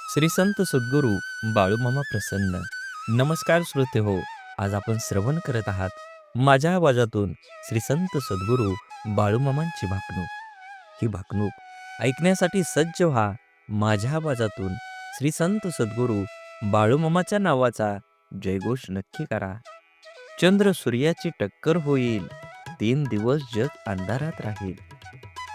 श्री संत सद्गुरू बाळूमामा प्रसन्न. नमस्कार श्रोते हो. आज आपण श्रवण करत आहात माझ्या आवाजातून श्री संत सद्गुरू बाळूमामांची भाकणूक. ही भाकणूक ऐकण्यासाठी सज्ज व्हा. माझ्या आवाजातून श्री संत सद्गुरू बाळूमामाच्या नावाचा जयघोष नक्की करा. चंद्र सूर्याची टक्कर होईल, 3 दिवस जग अंधारात राहील.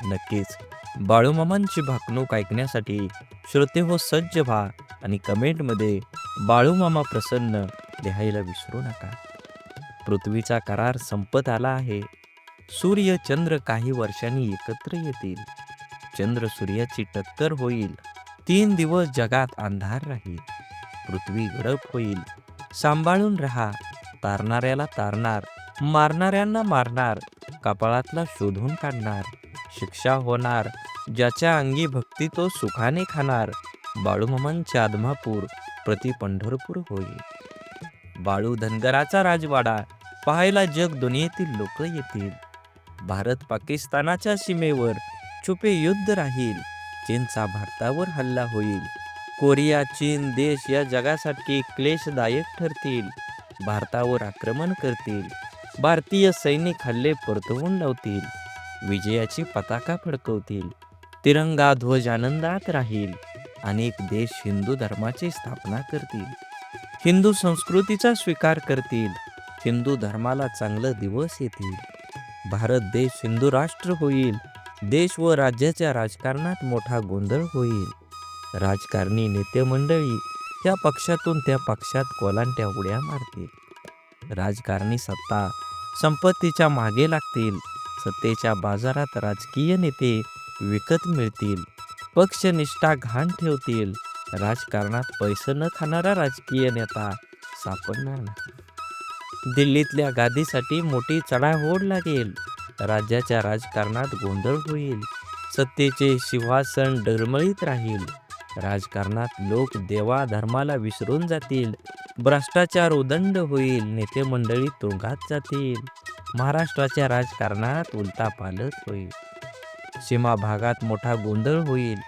नक्कीच बाळूमामांची भाकणूक ऐकण्यासाठी श्रोते हो सज्ज व्हा आणि कमेंटमध्ये बाळूमामा प्रसन्न लिहायला विसरू नका. पृथ्वीचा करार संपत आला आहे. सूर्य चंद्र काही वर्षांनी एकत्र येतील. चंद्र सूर्याची टक्कर होईल, 3 दिवस जगात अंधार राहील. पृथ्वी गडप होईल, सांभाळून राहा. तारणाऱ्याला तारणार, मारणाऱ्यांना मारणार, कपाळातला शोधून काढणार. शिक्षा होणार, ज्याच्या अंगी भक्ती तो सुखाने खाणार. बाळूमामांचे आदमापूर प्रति पंढरपूर होईल. बाळू धनगराचा राजवाडा पाहायला जग दुनियेतील लोक येतील. भारत पाकिस्तानाच्या सीमेवर छुपे युद्ध राहील. चीनचा भारतावर हल्ला होईल. कोरिया चीन देश या जगासाठी क्लेशदायक ठरतील. भारतावर आक्रमण करतील. भारतीय सैनिक हल्ले परतवून लावतील. विजयाची पताका फडकवतील. तिरंगा ध्वज आनंदात राहील. अनेक देश हिंदू धर्माची स्थापना करतील. हिंदू संस्कृतीचा स्वीकार करतील. हिंदू धर्माला चांगले दिवस येतील. भारत देश हिंदू राष्ट्र होईल. देश व राज्याच्या राजकारणात मोठा गोंधळ होईल. राजकारणी नेते मंडळी या पक्षातून त्या पक्षात कोलांट्या उड्या मारतील. राजकारणी सत्ता संपत्तीच्या मागे लागतील. सत्तेच्या बाजारात राजकीय नेते विकत मिळतील. पक्षनिष्ठा घाण ठेवतील. राजकारणात पैसे न खाणारा राजकीय नेता सापडणार नाही. दिल्लीतल्या गादीसाठी मोठी चढाओढ लागेल. राज्याच्या राजकारणात गोंधळ होईल. सत्तेचे सिंहासन डळमळीत राहील. राजकारणात लोक देवा धर्माला विसरून जातील. भ्रष्टाचार उदंड होईल. नेते मंडळी तुरुंगात जातील. महाराष्ट्राच्या राजकारणात उलथापालथ होईल. सीमा भागात मोठा गोंधळ होईल.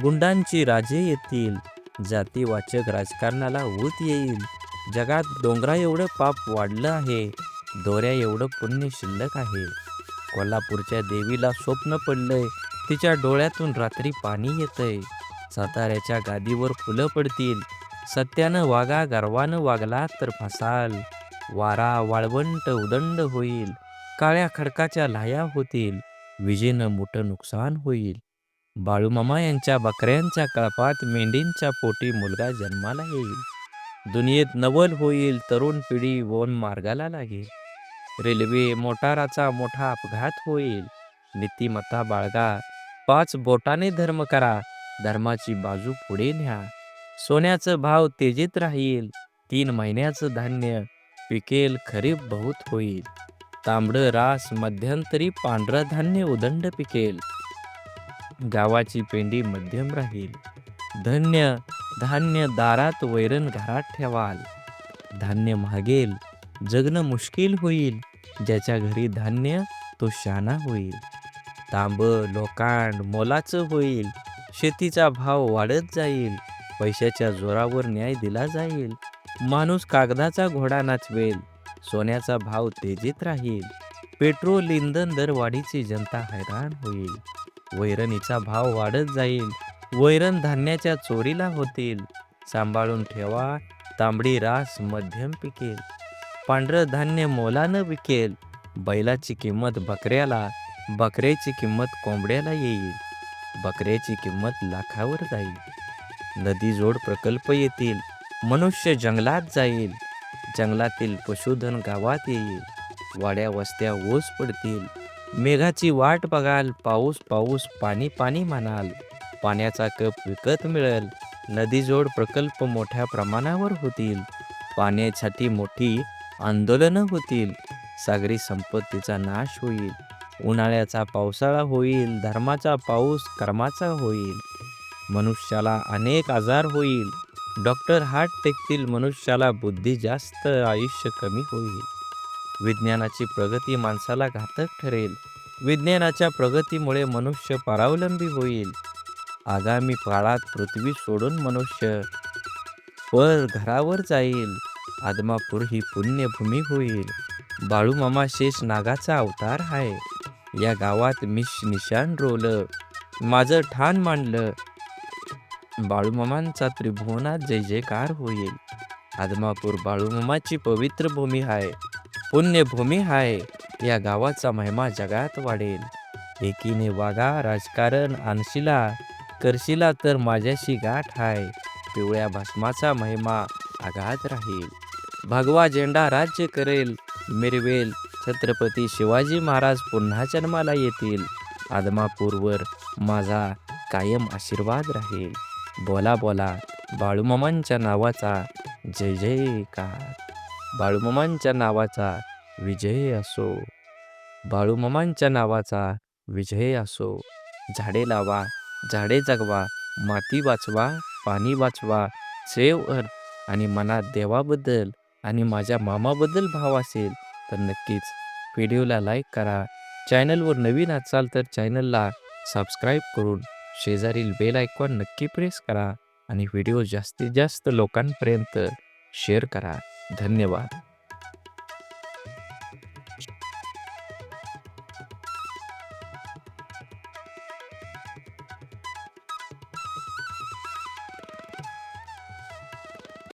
गुंडांची राजे येतील. जातीवाचक राजकारणाला ऊत येईल. जगात डोंगरा एवढं पाप वाढलं आहे. दोऱ्या एवढं पुण्य शिल्लक आहे. कोल्हापूरच्या देवीला स्वप्न पडलंय. तिच्या डोळ्यातून रात्री पाणी येतंय. साताऱ्याच्या गादीवर फुलं पडतील. सत्यानं वागा, गर्वानं वागला तर फसाल. वारा वाळवंट उदंड होईल. काळ्या खडकाच्या लाया होतील. विजेनं मोठं नुकसान होईल. बाळूमामा यांच्या बकऱ्यांच्या कळपात मेंढींच्या पोटी मुलगा जन्माला येईल. दुनियेत नवल होईल. तरुण पिढी वन मार्गाला लागेल. रेल्वे मोटाराचा मोठा अपघात होईल. नीतिमत्ता बाळगा. 5 बोटाने धर्म करा. धर्माची बाजू पुढे न्या. सोन्याचं भाव तेजीत राहील. 3 महिन्याचं धान्य पिकेल. खरीप बहुत होईल. तांबडं रास मध्यंतरी पांढरं धान्य उदंड पिकेल. गावाची पेंडी मध्यम राहील. धन्य धान्य दारात, वैरण घरात ठेवाल. धान्य महागेल. जगणं मुश्किल होईल. ज्याच्या घरी धान्य तो शहाणा होईल. तांब लोकांड मोलाचं होईल. शेतीचा भाव वाढत जाईल. पैशाच्या जोरावर न्याय दिला जाईल. माणूस कागदाचा घोडा नाचवेल. सोन्याचा भाव तेजीत राहील. पेट्रोल इंधन दरवाढीची जनता हैराण होईल. वैरणीचा भाव वाढत जाईल. वैरण धान्याच्या चोरीला होतील. सांभाळून ठेवा. तांबडी रास मध्यम पिकेल. पांढरं धान्य मोलानं विकेल. बैलाची किंमत बकऱ्याला, बकऱ्याची किंमत कोंबड्याला येईल. बकऱ्याची किंमत लाखावर जाईल. नदीजोड प्रकल्प येतील. मनुष्य जंगलात जाईल. जंगलातील पशुधन गावात येईल. वाड्या वस्त्या ओस पडतील. मेघाची वाट बघाल. पाऊस पाऊस पाणी पाणी म्हणाल. पाण्याचा कप विकत मिळेल. नदीजोड प्रकल्प मोठ्या प्रमाणावर होतील. पाण्यासाठी मोठी आंदोलनं होतील. सागरी संपत्तीचा नाश होईल. उन्हाळ्याचा पावसाळा होईल. धर्माचा पाऊस कर्माचा होईल. मनुष्याला अनेक आजार होईल. डॉक्टर हात टेकतील. मनुष्याला बुद्धी जास्त, आयुष्य कमी होईल. विज्ञानाची प्रगती माणसाला घातक ठरेल. विज्ञानाच्या प्रगतीमुळे मनुष्य परावलंबी होईल. आगामी काळात पृथ्वी सोडून मनुष्य पर घरावर जाईल. आदमापूर ही पुण्यभूमी होईल. बाळूमामा शेष नागाचा अवतार आहे. या गावात मी निशाण रोवलं, माझं ठाण मांडलं. बाळूमामांचा त्रिभुवनात जय जयकार होईल. आदमापूर बाळूमामाची पवित्र भूमी आहे, पुण्यभूमी आहे. या गावाचा महिमा जगात वाढेल. एकीने वागा राजकारण आणशिला, करशिला तर माझ्याशी गाठ आहे. पिवळ्या भस्माचा महिमा आगाध राहील. भगवा झेंडा राज्य करेल, मिरवेल. छत्रपती शिवाजी महाराज पुन्हा जन्माला येतील. आदमापूरवर माझा कायम आशीर्वाद राहील. बोला बोला बाळूमामांच्या नावाचा जय जयकार. बाळूमामांच्या नावाचा विजय असो. बाळूमामांच्या नावाचा विजय असो. झाडे लावा, झाडे जगवा, माती वाचवा, पाणी वाचवा. सेव अर्थ आणि मनात देवाबद्दल आणि माझ्या मामाबद्दल भाव असेल तर नक्कीच व्हिडिओला लाईक करा. चॅनलवर नवीन असाल तर चॅनलला सबस्क्राईब करून शेजारील बेल आयकॉन नक्की प्रेस करा आणि व्हिडिओ जास्तीत जास्त लोकांपर्यंत शेअर करा. धन्यवाद.